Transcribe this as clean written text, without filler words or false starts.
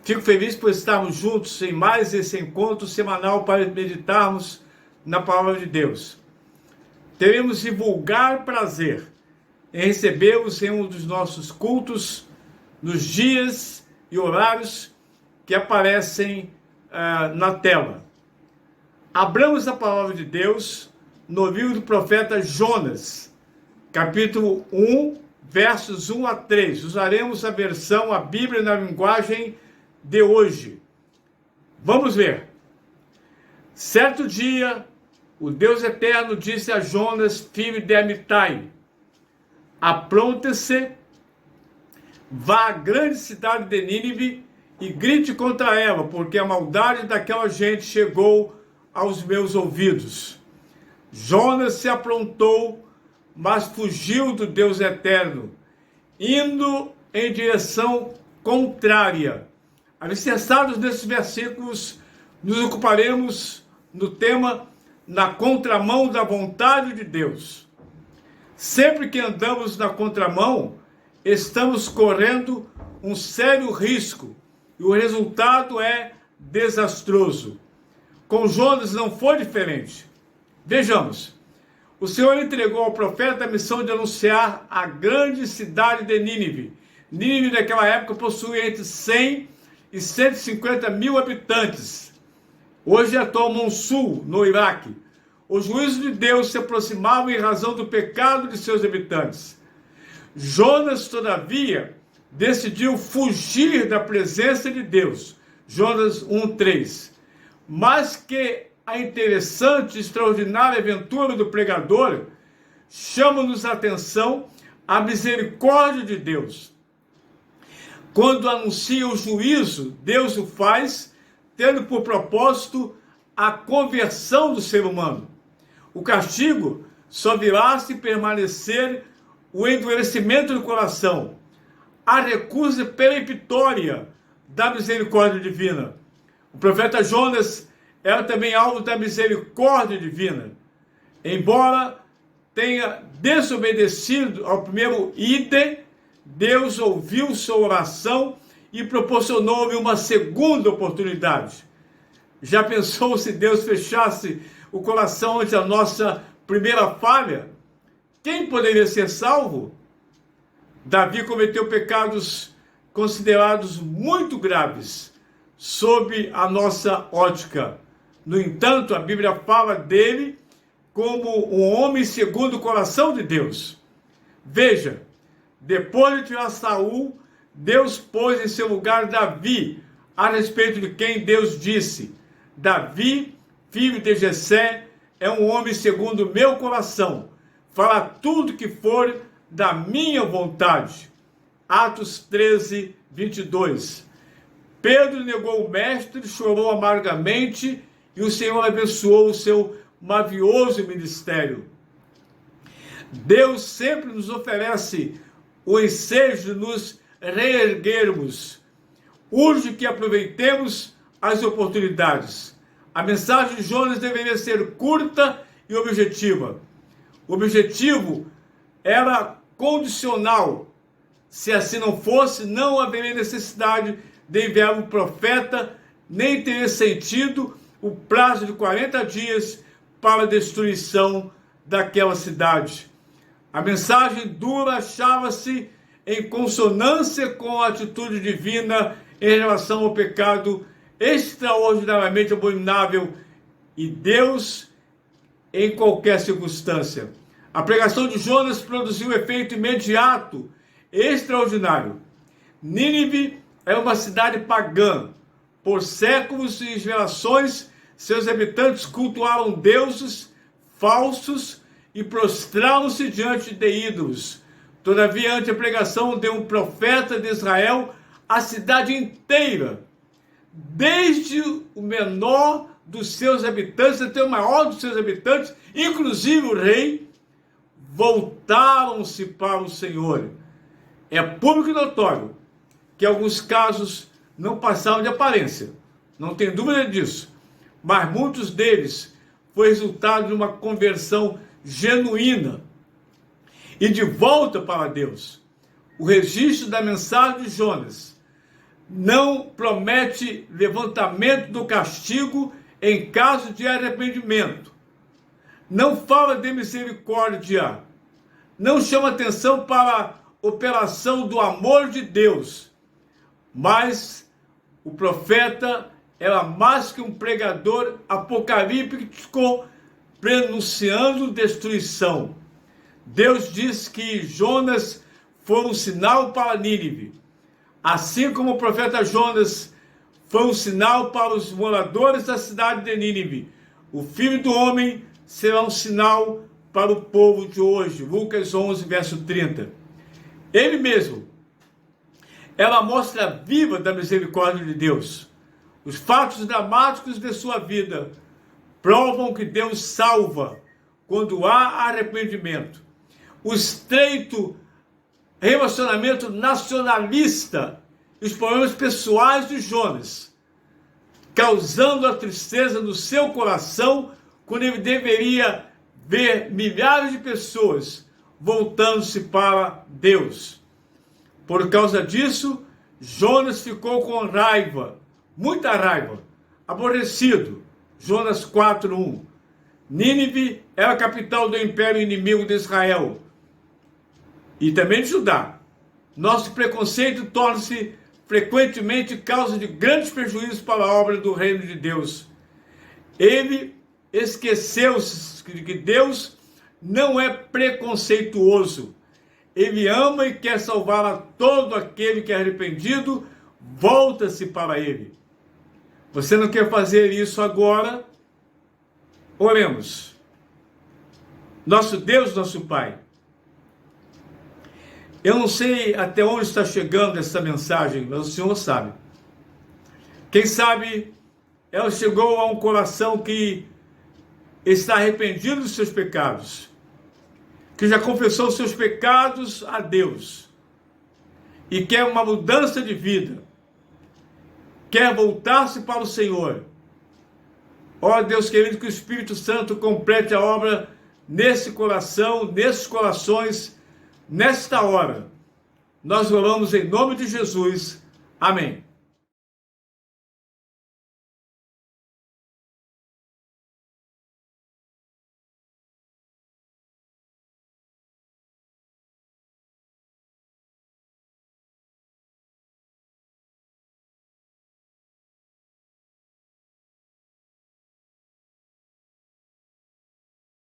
Fico feliz por estarmos juntos em mais esse encontro semanal para meditarmos na Palavra de Deus. Teremos divulgar prazer em recebê-los em um dos nossos cultos, nos dias e horários que aparecem na tela. Abramos a Palavra de Deus no livro do profeta Jonas, capítulo 1, versos 1 a 3. Usaremos a versão, a Bíblia na linguagem de hoje. Vamos ver. Certo dia, o Deus Eterno disse a Jonas, filho de Amitai: apronte-se, vá à grande cidade de Nínive e grite contra ela, porque a maldade daquela gente chegou aos meus ouvidos. Jonas se aprontou, mas fugiu do Deus Eterno, indo em direção contrária. Alicerçados nesses versículos, nos ocuparemos no tema na contramão da vontade de Deus. Sempre que andamos na contramão, estamos correndo um sério risco e o resultado é desastroso. Com Jonas não foi diferente. Vejamos. O Senhor entregou ao profeta a missão de anunciar a grande cidade de Nínive. Nínive, naquela época, possuía entre 100 e 150 mil habitantes. Hoje é atual Mosul, no Iraque. O juízo de Deus se aproximava em razão do pecado de seus habitantes. Jonas, todavia, decidiu fugir da presença de Deus. Jonas 1:3. Mas que a interessante e extraordinária aventura do pregador chama-nos a atenção a misericórdia de Deus. Quando anuncia o juízo, Deus o faz tendo por propósito a conversão do ser humano. O castigo só virá se permanecer o endurecimento do coração, a recusa peremptória da misericórdia divina. O profeta Jonas era também alvo da misericórdia divina. Embora tenha desobedecido ao primeiro ide, Deus ouviu sua oração e proporcionou-lhe uma segunda oportunidade. Já pensou se Deus fechasse o coração ante a nossa primeira falha? Quem poderia ser salvo? Davi cometeu pecados considerados muito graves sob a nossa ótica. No entanto, a Bíblia fala dele como um homem segundo o coração de Deus. Veja, depois de tirar Saul, Deus pôs em seu lugar Davi, a respeito de quem Deus disse: Davi, filho de Jessé, é um homem segundo o meu coração, fará tudo que for da minha vontade. Atos 13, 22. Pedro negou o mestre, chorou amargamente e o Senhor abençoou o seu mavioso ministério. Deus sempre nos oferece o ensejo de nos reerguermos. Urge que aproveitemos as oportunidades. A mensagem de Jonas deveria ser curta e objetiva. O objetivo era condicional. Se assim não fosse, não haveria necessidade de enviar um profeta, nem teria sentido o prazo de 40 dias para a destruição daquela cidade. A mensagem dura achava-se em consonância com a atitude divina em relação ao pecado extraordinariamente abominável e Deus em qualquer circunstância. A pregação de Jonas produziu um efeito imediato, extraordinário. Nínive é uma cidade pagã. Por séculos e gerações, seus habitantes cultuaram deuses falsos e prostraram-se diante de ídolos. Todavia, ante a pregação de um profeta de Israel, a cidade inteira, desde o menor dos seus habitantes até o maior dos seus habitantes, inclusive o rei, voltaram-se para o Senhor. É público e notório que alguns casos não passaram de aparência, não tem dúvida disso, mas muitos deles foi resultado de uma conversão genuína e de volta para Deus. O registro da mensagem de Jonas não promete levantamento do castigo em caso de arrependimento, não fala de misericórdia, não chama atenção para a operação do amor de Deus, mas o profeta era mais que um pregador apocalíptico prenunciando destruição. Deus diz que Jonas foi um sinal para Nínive, assim como o profeta Jonas foi um sinal para os moradores da cidade de Nínive. O Filho do Homem será um sinal para o povo de hoje. Lucas 11, verso 30. Ele mesmo é uma mostra viva da misericórdia de Deus. Os fatos dramáticos de sua vida provam que Deus salva quando há arrependimento. O estreito relacionamento nacionalista e os problemas pessoais de Jonas, causando a tristeza no seu coração, quando ele deveria ver milhares de pessoas voltando-se para Deus. Por causa disso, Jonas ficou com raiva, muita raiva, aborrecido. Jonas 4:1. Nínive era a capital do império inimigo de Israel e também de Judá. Nosso preconceito torna-se frequentemente causa de grandes prejuízos para a obra do reino de Deus. Ele esqueceu-se de que Deus não é preconceituoso. Ele ama e quer salvar a todo aquele que é arrependido, volta-se para ele. Você não quer fazer isso agora? Oremos. Nosso Deus, nosso Pai, eu não sei até onde está chegando essa mensagem, mas o Senhor sabe. Quem sabe ela chegou a um coração que está arrependido dos seus pecados, que já confessou os seus pecados a Deus e quer uma mudança de vida, quer voltar-se para o Senhor. Ó Deus querido, que o Espírito Santo complete a obra nesse coração, nesses corações, nesta hora. Nós oramos em nome de Jesus. Amém.